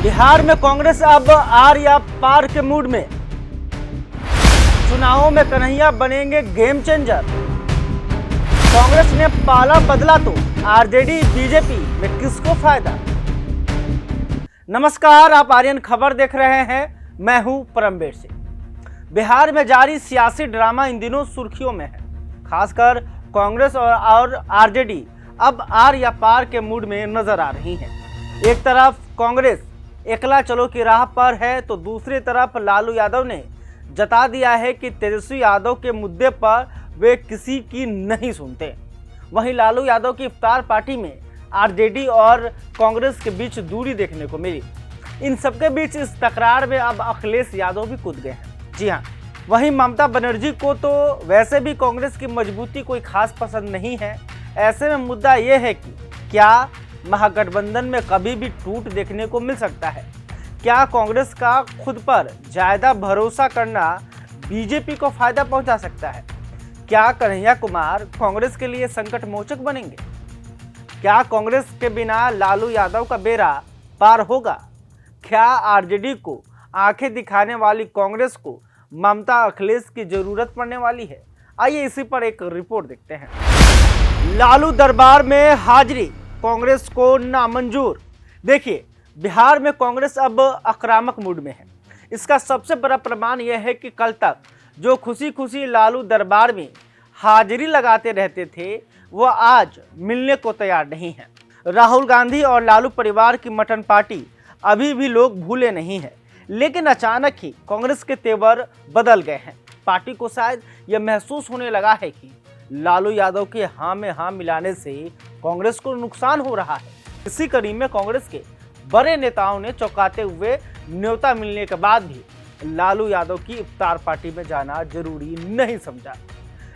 बिहार में कांग्रेस अब आर या पार के मूड में। चुनावों में कन्हैया बनेंगे गेम चेंजर। कांग्रेस ने पाला बदला तो आरजेडी बीजेपी में किसको फायदा। नमस्कार, आप आर्यन खबर देख रहे हैं, मैं हूं परमवीर सिंह। बिहार में जारी सियासी ड्रामा इन दिनों सुर्खियों में है। खासकर कांग्रेस और आरजेडी अब आर या पार के मूड में नजर आ रही हैं। एक तरफ कांग्रेस एकला चलो की राह पर है तो दूसरी तरफ लालू यादव ने जता दिया है कि तेजस्वी यादव के मुद्दे पर वे किसी की नहीं सुनते। वहीं लालू यादव की इफ्तार पार्टी में आरजेडी और कांग्रेस के बीच दूरी देखने को मिली। इन सबके बीच इस तकरार में अब अखिलेश यादव भी कूद गए हैं। जी हाँ, वहीं ममता बनर्जी को तो वैसे भी कांग्रेस की मजबूती कोई खास पसंद नहीं है। ऐसे में मुद्दा यह है कि क्या महागठबंधन में कभी भी टूट देखने को मिल सकता है। क्या कांग्रेस का खुद पर ज्यादा भरोसा करना बीजेपी को फायदा पहुंचा सकता है। क्या कन्हैया कुमार कांग्रेस के लिए संकट मोचक बनेंगे। क्या कांग्रेस के बिना लालू यादव का बेड़ा पार होगा। क्या आरजेडी को आंखें दिखाने वाली कांग्रेस को ममता अखिलेश की जरूरत पड़ने वाली है। आइए इसी पर एक रिपोर्ट देखते हैं। लालू दरबार में हाजिरी, कांग्रेस को नामंजूर। देखिए, बिहार में कांग्रेस अब आक्रामक मूड में है। इसका सबसे बड़ा प्रमाण यह है कि कल तक जो खुशी खुशी लालू दरबार में हाजिरी लगाते रहते थे वो आज मिलने को तैयार नहीं है। राहुल गांधी और लालू परिवार की मटन पार्टी अभी भी लोग भूले नहीं हैं, लेकिन अचानक ही कांग्रेस के तेवर बदल गए हैं। पार्टी को शायद यह महसूस होने लगा है कि लालू यादव के हाँ में हाँ मिलाने से कांग्रेस को नुकसान हो रहा है। इसी कड़ी में कांग्रेस के बड़े नेताओं ने चौंकाते हुए न्योता मिलने के बाद भी लालू यादव की इफ्तार पार्टी में जाना जरूरी नहीं समझा,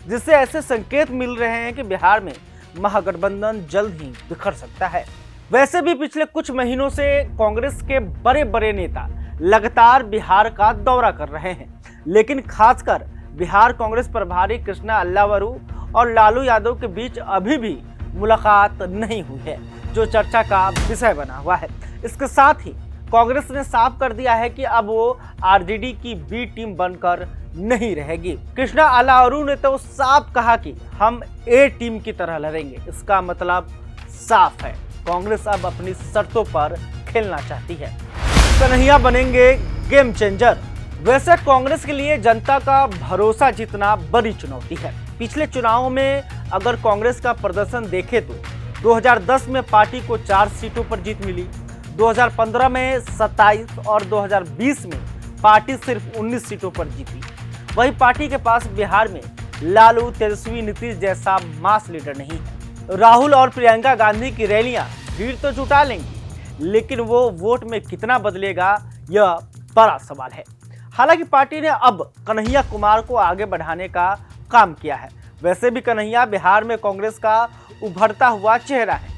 जिससे ऐसे संकेत मिल रहे हैं कि बिहार में महागठबंधन जल्द ही बिखर सकता है। वैसे भी पिछले कुछ महीनों से कांग्रेस के बड़े बड़े नेता लगातार बिहार का दौरा कर रहे हैं, लेकिन खासकर बिहार कांग्रेस प्रभारी कृष्णा अल्लावरू और लालू यादव के बीच अभी भी मुलाकात नहीं हुई है, जो चर्चा का विषय बना हुआ है। इसके साथ ही कांग्रेस ने साफ कर दिया है कि अब वो आरजेडी की बी टीम बनकर नहीं रहेगी। कृष्णा अल्लावरू ने तो साफ कहा कि हम ए टीम की तरह लड़ेंगे। इसका मतलब साफ है, कांग्रेस अब अपनी शर्तों पर खेलना चाहती है। कन्हैया बनेंगे गेम चेंजर। वैसे कांग्रेस के लिए जनता का भरोसा जीतना बड़ी चुनौती है। पिछले चुनावों में अगर कांग्रेस का प्रदर्शन देखें तो 2010 में पार्टी को 4 सीटों पर जीत मिली, 2015 में 27 और 2020 में पार्टी सिर्फ 19 सीटों पर जीती। वही पार्टी के पास बिहार में लालू, तेजस्वी, नीतीश जैसा मास लीडर नहीं है। राहुल और प्रियंका गांधी की रैलियां भीड़ तो जुटा लेंगी, लेकिन वो वोट में कितना बदलेगा यह बड़ा सवाल है। हालांकि पार्टी ने अब कन्हैया कुमार को आगे बढ़ाने का काम किया है। वैसे भी कन्हैया बिहार में कांग्रेस का उभरता हुआ चेहरा है।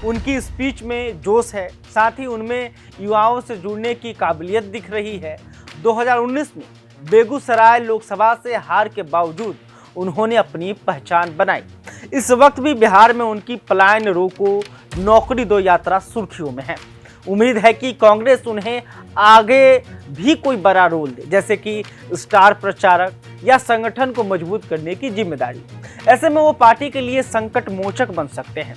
उनकी स्पीच में जोश है, साथ ही उनमें युवाओं से जुड़ने की काबिलियत दिख रही है। 2019 में बेगूसराय लोकसभा से हार के बावजूद उन्होंने अपनी पहचान बनाई। इस वक्त भी बिहार में उनकी पलायन रोको नौकरी दो यात्रा सुर्खियों में है। उम्मीद है कि कांग्रेस उन्हें आगे भी कोई बड़ा रोल दे, जैसे कि स्टार प्रचारक या संगठन को मजबूत करने की जिम्मेदारी। ऐसे में वो पार्टी के लिए संकट मोचक बन सकते हैं।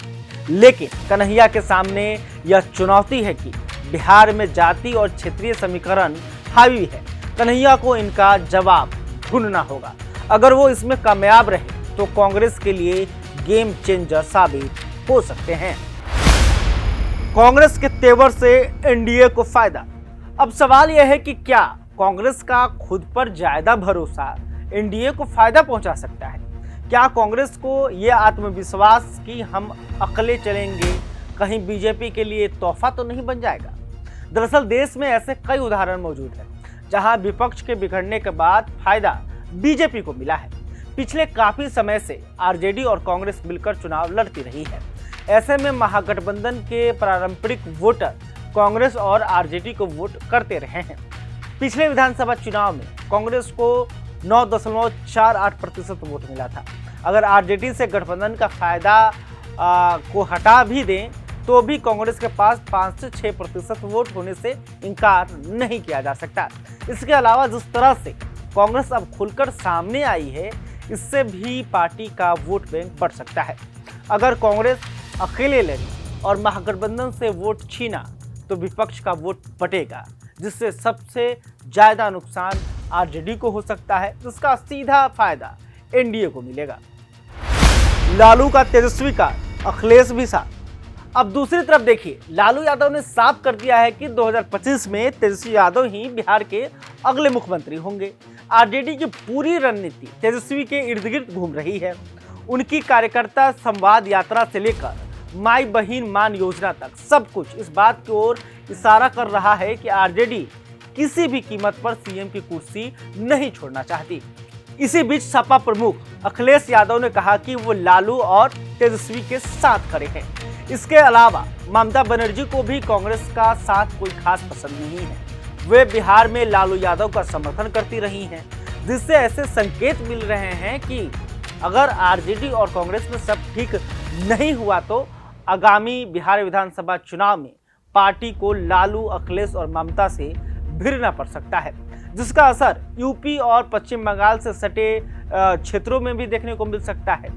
लेकिन कन्हैया के सामने यह चुनौती है कि बिहार में जाति और क्षेत्रीय समीकरण हावी है। कन्हैया को इनका जवाब ढूंढना होगा। अगर वो इसमें कामयाब रहे तो कांग्रेस के लिए गेम चेंजर साबित हो सकते हैं। कांग्रेस के तेवर से एनडीए को फायदा। अब सवाल यह है कि क्या कांग्रेस का खुद पर ज्यादा भरोसा एनडीए को फायदा पहुंचा सकता है। क्या कांग्रेस को यह आत्मविश्वास कि हम अकेले चलेंगे कहीं बीजेपी के लिए तोहफा तो नहीं बन जाएगा। दरअसल देश में ऐसे कई उदाहरण मौजूद हैं जहां विपक्ष के बिगड़ने के बाद फायदा बीजेपी को मिला है। पिछले काफी समय से आरजेडी और कांग्रेस मिलकर चुनाव लड़ती रही है। ऐसे में महागठबंधन के पारंपरिक वोटर कांग्रेस और आरजेडी को वोट करते रहे हैं। पिछले विधानसभा चुनाव में कांग्रेस को 9.48% वोट मिला था। अगर आरजेडी से गठबंधन का फायदा को हटा भी दें तो भी कांग्रेस के पास 5 से 6% वोट होने से इनकार नहीं किया जा सकता। इसके अलावा जिस तरह से कांग्रेस अब खुलकर सामने आई है, इससे भी पार्टी का वोट बैंक बढ़ सकता है। अगर कांग्रेस अकेले लड़ी और महागठबंधन से वोट छीना तो विपक्ष का वोट बटेगा, जिससे सबसे ज्यादा नुकसान आरजेडी को हो सकता है, जिसका सीधा फायदा एनडीए को मिलेगा। लालू का तेजस्वी का अखिलेश भी साथ। अब दूसरी तरफ देखिए, लालू यादव ने साफ कर दिया है कि 2025 में तेजस्वी यादव ही बिहार के अगले मुख्यमंत्री होंगे। आरजेडी की पूरी रणनीति तेजस्वी के इर्द गिर्द घूम रही है। उनकी कार्यकर्ता संवाद यात्रा से लेकर माई बहिन मान योजना तक सब कुछ इस बात की ओर इशारा कर रहा है कि आरजेडी किसी भी कीमत पर सीएम की कुर्सी नहीं छोड़ना चाहती। इसी बीच सपा प्रमुख अखिलेश यादव ने कहा कि वो लालू और तेजस्वी के साथ खड़े हैं। इसके अलावा ममता बनर्जी को भी कांग्रेस का साथ कोई खास पसंद नहीं है। वे बिहार में लालू यादव का समर्थन करती रही हैं, जिससे ऐसे संकेत मिल रहे हैं कि अगर आरजेडी और कांग्रेस में सब ठीक नहीं हुआ तो आगामी बिहार विधानसभा चुनाव में पार्टी को लालू, अखिलेश और ममता से भिड़ना पड़ सकता है, जिसका असर यूपी और पश्चिम बंगाल से सटे क्षेत्रों में भी देखने को मिल सकता है।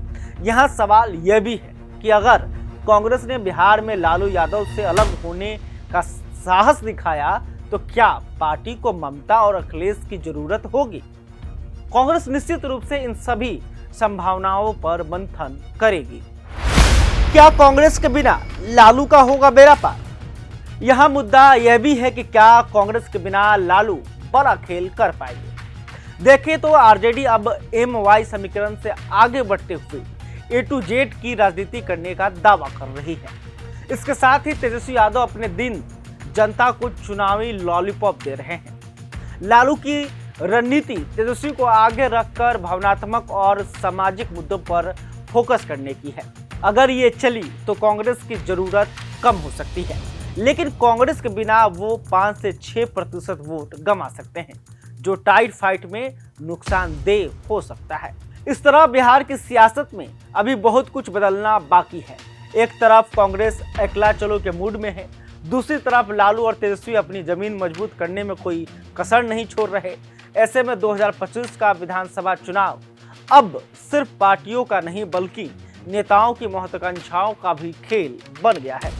यहाँ सवाल यह भी है कि अगर कांग्रेस ने बिहार में लालू यादव से अलग होने का साहस दिखाया तो क्या पार्टी को ममता और अखिलेश की जरूरत होगी? कांग्रेस निश्चित रूप से इन सभी संभावनाओं पर मंथन करेगी। क्या कांग्रेस के बिना लालू का होगा बेड़ा पार? यहाँ मुद्दा यह भी है कि क्या कांग्रेस के बिना लालू बड़ा खेल कर पाएंगे। देखिए तो आरजेडी अब एमवाई समीकरण से आगे बढ़ते हुए ए टू जेड की राजनीति करने का दावा कर रही है। इसके साथ ही तेजस्वी यादव अपने दिन जनता को चुनावी लॉलीपॉप दे रहे हैं। लालू की रणनीति तेजस्वी को आगे रखकर भावनात्मक और सामाजिक मुद्दों पर फोकस करने की है। अगर ये चली तो कांग्रेस की जरूरत कम हो सकती है, लेकिन कांग्रेस के बिना वो 5 से 6% वोट गंवा सकते हैं, जो टाइट फाइट में नुकसानदेह हो सकता है। इस तरह बिहार की सियासत में अभी बहुत कुछ बदलना बाकी है। एक तरफ कांग्रेस अकेला चलो के मूड में है, दूसरी तरफ लालू और तेजस्वी अपनी जमीन मजबूत करने में कोई कसर नहीं छोड़ रहे। ऐसे में 2025 का विधानसभा चुनाव अब सिर्फ पार्टियों का नहीं बल्कि नेताओं की महत्वाकांक्षाओं का भी खेल बन गया है।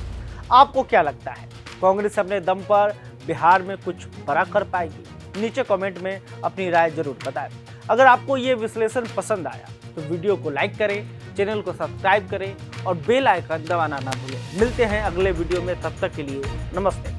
आपको क्या लगता है, कांग्रेस अपने दम पर बिहार में कुछ बड़ा कर पाएगी? नीचे कमेंट में अपनी राय जरूर बताएं। अगर आपको ये विश्लेषण पसंद आया तो वीडियो को लाइक करें, चैनल को सब्सक्राइब करें और बेल आइकन दबाना ना भूलें। मिलते हैं अगले वीडियो में, तब तक के लिए नमस्ते।